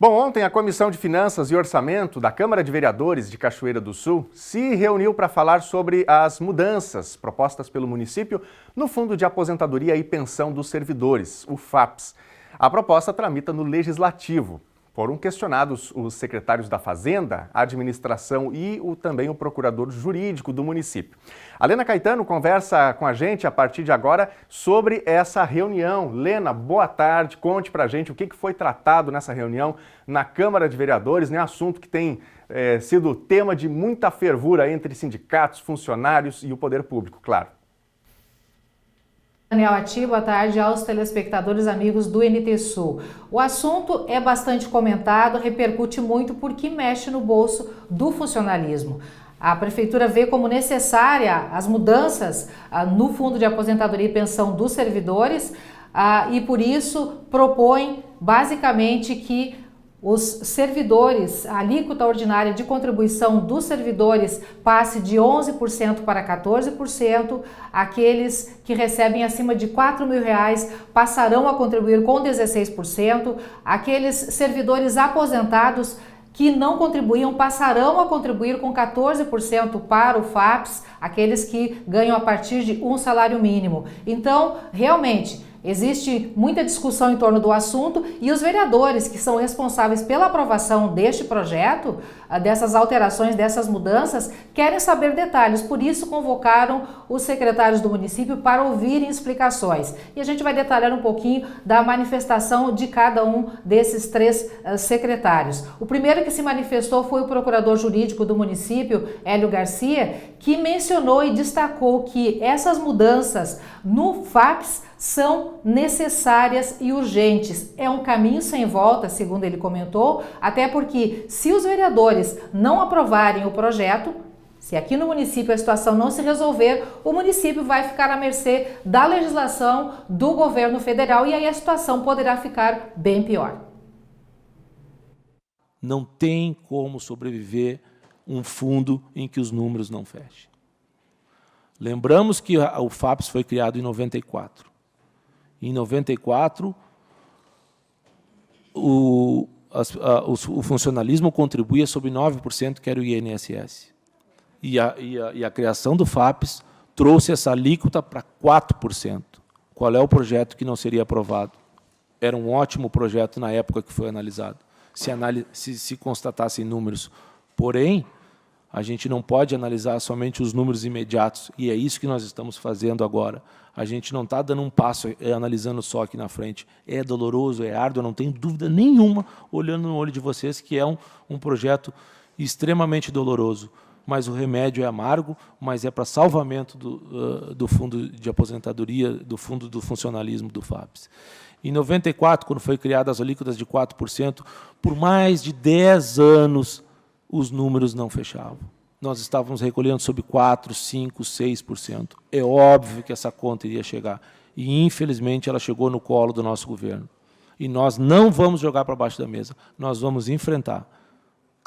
Bom, ontem a Comissão de Finanças e Orçamento da Câmara de Vereadores de Cachoeira do Sul se reuniu para falar sobre as mudanças propostas pelo município no Fundo de Aposentadoria e Pensão dos Servidores, o FAPES. A proposta tramita no Legislativo. Foram questionados os secretários da Fazenda, Administração e também o procurador jurídico do município. A Lena Caetano conversa com a gente a partir de agora sobre essa reunião. Lena, boa tarde. Conte pra gente o que foi tratado nessa reunião na Câmara de Vereadores, né? Assunto que tem sido tema de muita fervura entre sindicatos, funcionários e o poder público, claro. Daniel Ati, boa tarde aos telespectadores amigos do NT Sul. O assunto é bastante comentado, repercute muito porque mexe no bolso do funcionalismo. A Prefeitura vê como necessária as mudanças no Fundo de Aposentadoria e Pensão dos Servidores e por isso propõe basicamente que os servidores, a alíquota ordinária de contribuição dos servidores passe de 11% para 14%, aqueles que recebem acima de R$4.000 passarão a contribuir com 16%, aqueles servidores aposentados que não contribuíam passarão a contribuir com 14% para o FAPES, aqueles que ganham a partir de um salário mínimo. Então, realmente, existe muita discussão em torno do assunto e os vereadores que são responsáveis pela aprovação deste projeto, dessas alterações, dessas mudanças, querem saber detalhes. Por isso, convocaram os secretários do município para ouvirem explicações. E a gente vai detalhar um pouquinho da manifestação de cada um desses três secretários. O primeiro que se manifestou foi o procurador jurídico do município, Hélio Garcia, que mencionou e destacou que essas mudanças no FAPES são necessárias e urgentes. É um caminho sem volta, segundo ele comentou, até porque se os vereadores não aprovarem o projeto, se aqui no município a situação não se resolver, o município vai ficar à mercê da legislação do governo federal e aí a situação poderá ficar bem pior. Não tem como sobreviver um fundo em que os números não fechem. Lembramos que o FAPES foi criado em 94. Em 94, o funcionalismo contribuía sobre 9%, que era o INSS. E a criação do FAPES trouxe essa alíquota para 4%. Qual é o projeto que não seria aprovado? Era um ótimo projeto na época que foi analisado, se constatassem números. Porém, a gente não pode analisar somente os números imediatos, e é isso que nós estamos fazendo agora. A gente não está dando um passo analisando só aqui na frente. É doloroso, é árduo, não tenho dúvida nenhuma, olhando no olho de vocês, que é um projeto extremamente doloroso. Mas o remédio é amargo, mas é para salvamento do Fundo de Aposentadoria, do Fundo do Funcionalismo do FAPES. Em 94, quando foi criadas as alíquotas de 4%, por mais de 10 anos, os números não fechavam. Nós estávamos recolhendo sobre 4%, 5%, 6%. É óbvio que essa conta iria chegar. E, infelizmente, ela chegou no colo do nosso governo. E nós não vamos jogar para baixo da mesa. Nós vamos enfrentar,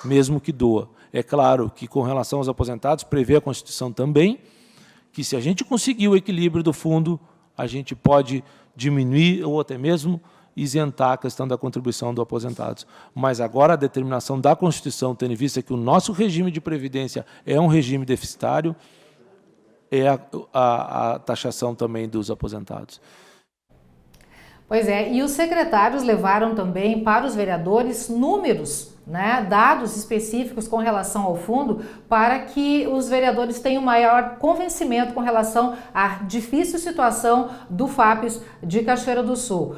mesmo que doa. É claro que, com relação aos aposentados, prevê a Constituição também, que se a gente conseguir o equilíbrio do fundo, a gente pode diminuir ou até mesmo isentar a questão da contribuição dos aposentados. Mas agora a determinação da Constituição, tendo em vista que o nosso regime de previdência é um regime deficitário, é a taxação também dos aposentados. Pois é, e os secretários levaram também para os vereadores números, dados específicos com relação ao fundo, para que os vereadores tenham maior convencimento com relação à difícil situação do FAPES de Cachoeira do Sul.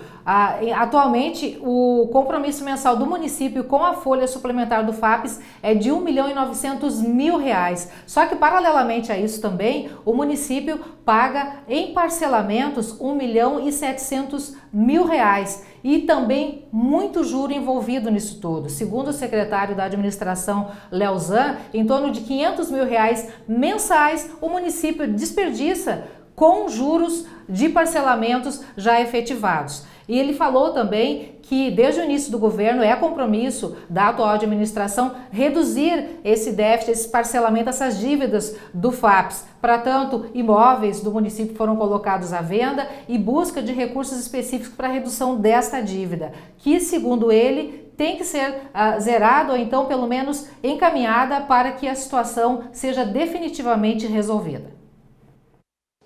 Atualmente, o compromisso mensal do município com a folha suplementar do FAPES é de R$1.900.000. Só que, paralelamente a isso também, o município paga em parcelamentos R$1.700.000. E também muito juro envolvido nisso tudo. Segundo o secretário da administração, Leozan, em torno de R$500.000 mensais o município desperdiça com juros de parcelamentos já efetivados. E ele falou também que desde o início do governo é compromisso da atual administração reduzir esse déficit, esse parcelamento, essas dívidas do FAPES. Para tanto, imóveis do município foram colocados à venda e busca de recursos específicos para a redução desta dívida, que, segundo ele, tem que ser zerado ou então pelo menos encaminhada para que a situação seja definitivamente resolvida.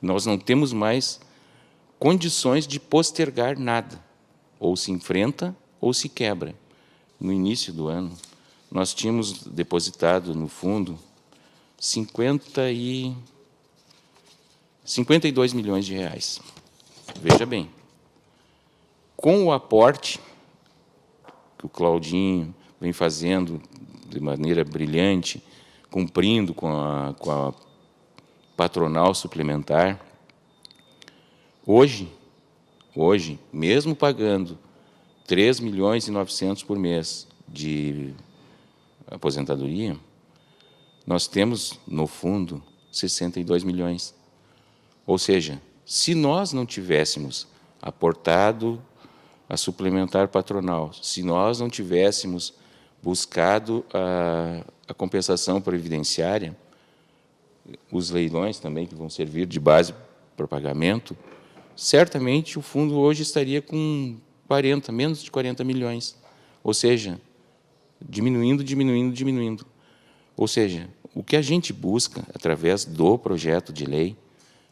Nós não temos mais condições de postergar nada. Ou se enfrenta ou se quebra. No início do ano, nós tínhamos depositado no fundo 52 milhões de reais. Veja bem, com o aporte que o Claudinho vem fazendo de maneira brilhante, cumprindo com a patronal suplementar, hoje, mesmo pagando 3.900.000 por mês de aposentadoria, nós temos, no fundo, 62 milhões. Ou seja, se nós não tivéssemos aportado a suplementar patronal, se nós não tivéssemos buscado a compensação previdenciária, os leilões também, que vão servir de base para o pagamento, certamente o fundo hoje estaria com menos de 40 milhões. Ou seja, diminuindo. Ou seja, o que a gente busca, através do projeto de lei,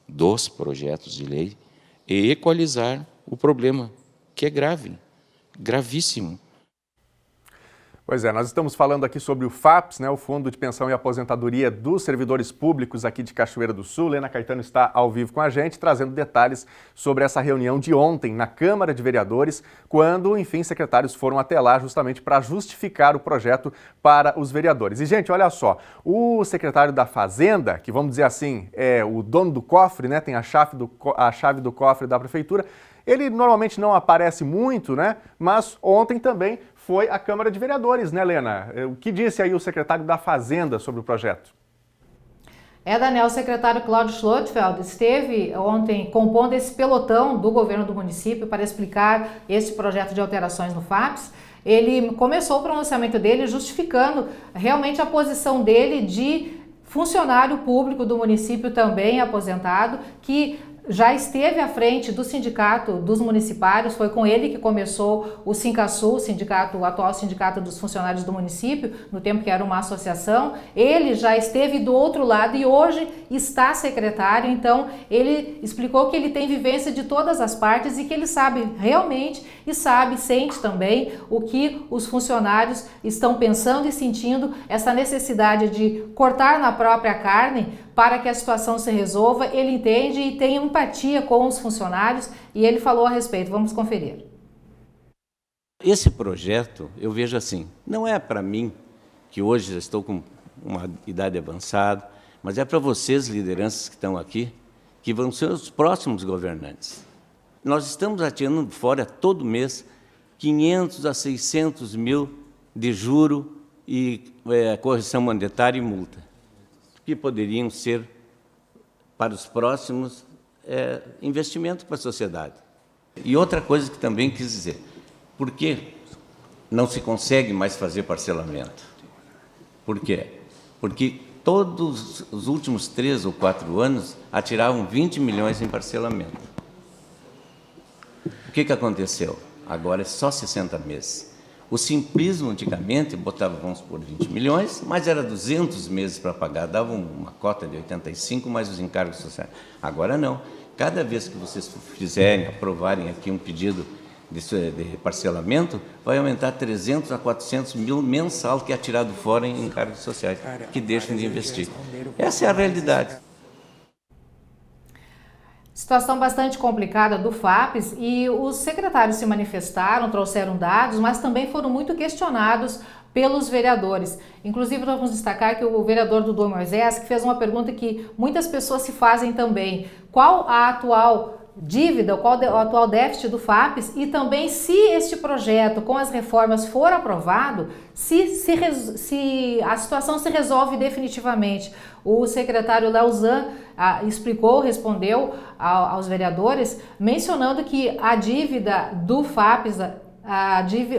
dos projetos de lei, é equalizar o problema, que é grave, gravíssimo. Pois é, nós estamos falando aqui sobre o FAPES, né, o Fundo de Pensão e Aposentadoria dos Servidores Públicos aqui de Cachoeira do Sul. Lena Caetano está ao vivo com a gente, trazendo detalhes sobre essa reunião de ontem na Câmara de Vereadores, quando, enfim, secretários foram até lá justamente para justificar o projeto para os vereadores. E, gente, olha só, o secretário da Fazenda, que vamos dizer assim, é o dono do cofre, né, tem a chave do cofre da Prefeitura, ele normalmente não aparece muito, né, mas ontem também foi a Câmara de Vereadores, né, Lena? O que disse aí o secretário da Fazenda sobre o projeto? Daniel, o secretário Cláudio Schlotfeld esteve ontem compondo esse pelotão do governo do município para explicar esse projeto de alterações no FAPES. Ele começou o pronunciamento dele justificando realmente a posição dele de funcionário público do município também aposentado, que já esteve à frente do sindicato dos municipários, foi com ele que começou o Sincasul, o atual sindicato dos funcionários do município, no tempo que era uma associação. Ele já esteve do outro lado e hoje está secretário, então ele explicou que ele tem vivência de todas as partes e que ele sabe realmente sente também o que os funcionários estão pensando e sentindo, essa necessidade de cortar na própria carne para que a situação se resolva. Ele entende e tem empatia com os funcionários e ele falou a respeito. Vamos conferir. Esse projeto, eu vejo assim, não é para mim, que hoje já estou com uma idade avançada, mas é para vocês, lideranças que estão aqui, que vão ser os próximos governantes. Nós estamos atirando fora todo mês 500 a 600 mil de juro e correção monetária e multa, que poderiam ser para os próximos investimentos para a sociedade. E outra coisa que também quis dizer, por que não se consegue mais fazer parcelamento? Por quê? Porque todos os últimos 3 ou 4 anos atiravam 20 milhões em parcelamento. O que aconteceu? Agora é só 60 meses. O simplismo, antigamente, botava, vamos supor, 20 milhões, mas era 200 meses para pagar, dava uma cota de 85, mais os encargos sociais. Agora não. Cada vez que vocês fizerem, aprovarem aqui um pedido de parcelamento, vai aumentar 300 a 400 mil mensal que é tirado fora em encargos sociais, que deixam de investir. Essa é a realidade. Situação bastante complicada do FAPES e os secretários se manifestaram, trouxeram dados, mas também foram muito questionados pelos vereadores. Inclusive, vamos destacar que o vereador Dudu Moisés que fez uma pergunta que muitas pessoas se fazem também. Qual a atual dívida, qual o atual déficit do FAPES e também se este projeto com as reformas for aprovado, se a situação se resolve definitivamente. O secretário Leozan respondeu aos vereadores, mencionando que a dívida do FAPES,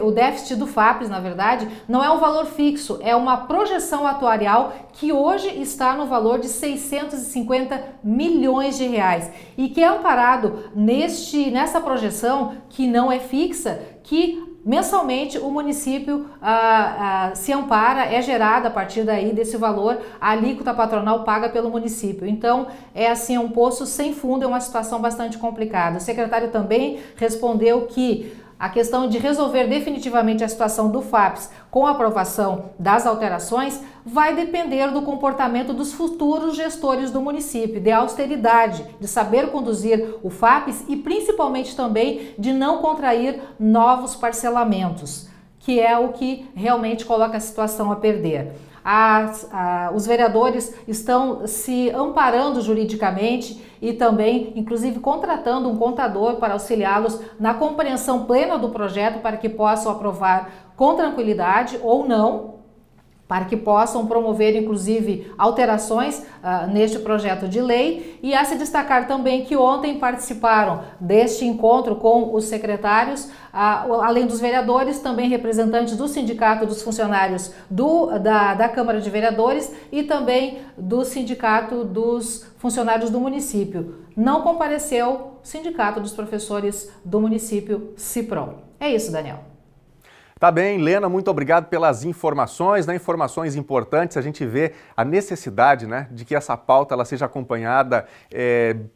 o déficit do FAPES, na verdade, não é um valor fixo, é uma projeção atuarial que hoje está no valor de 650 milhões de reais e que é amparado nessa projeção que não é fixa, que mensalmente o município se ampara, é gerada a partir daí desse valor, a alíquota patronal paga pelo município. Então, é assim, um poço sem fundo, é uma situação bastante complicada. O secretário também respondeu que a questão de resolver definitivamente a situação do FAPES com a aprovação das alterações vai depender do comportamento dos futuros gestores do município, de austeridade, de saber conduzir o FAPES e principalmente também de não contrair novos parcelamentos, que é o que realmente coloca a situação a perder. Os vereadores estão se amparando juridicamente e também, inclusive, contratando um contador para auxiliá-los na compreensão plena do projeto para que possam aprovar com tranquilidade ou não, para que possam promover, inclusive, alterações neste projeto de lei. E a se destacar também que ontem participaram deste encontro com os secretários, além dos vereadores, também representantes do Sindicato dos Funcionários da Câmara de Vereadores e também do Sindicato dos Funcionários do município. Não compareceu o Sindicato dos Professores do município, CIPROM. É isso, Daniel. Tá bem, Lena, muito obrigado pelas informações, né? Informações importantes. A gente vê a necessidade, né, de que essa pauta ela seja acompanhada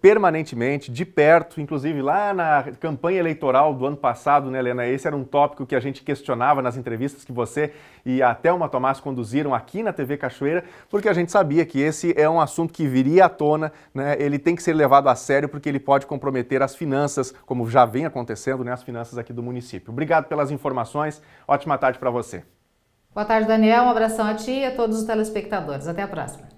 permanentemente, de perto. Inclusive lá na campanha eleitoral do ano passado, né, Lena? Esse era um tópico que a gente questionava nas entrevistas que você e a Thelma Tomás conduziram aqui na TV Cachoeira, porque a gente sabia que esse é um assunto que viria à tona, né? Ele tem que ser levado a sério porque ele pode comprometer as finanças, como já vem acontecendo, né, as finanças aqui do município. Obrigado pelas informações. Ótima tarde para você. Boa tarde, Daniel. Um abração a ti e a todos os telespectadores. Até a próxima.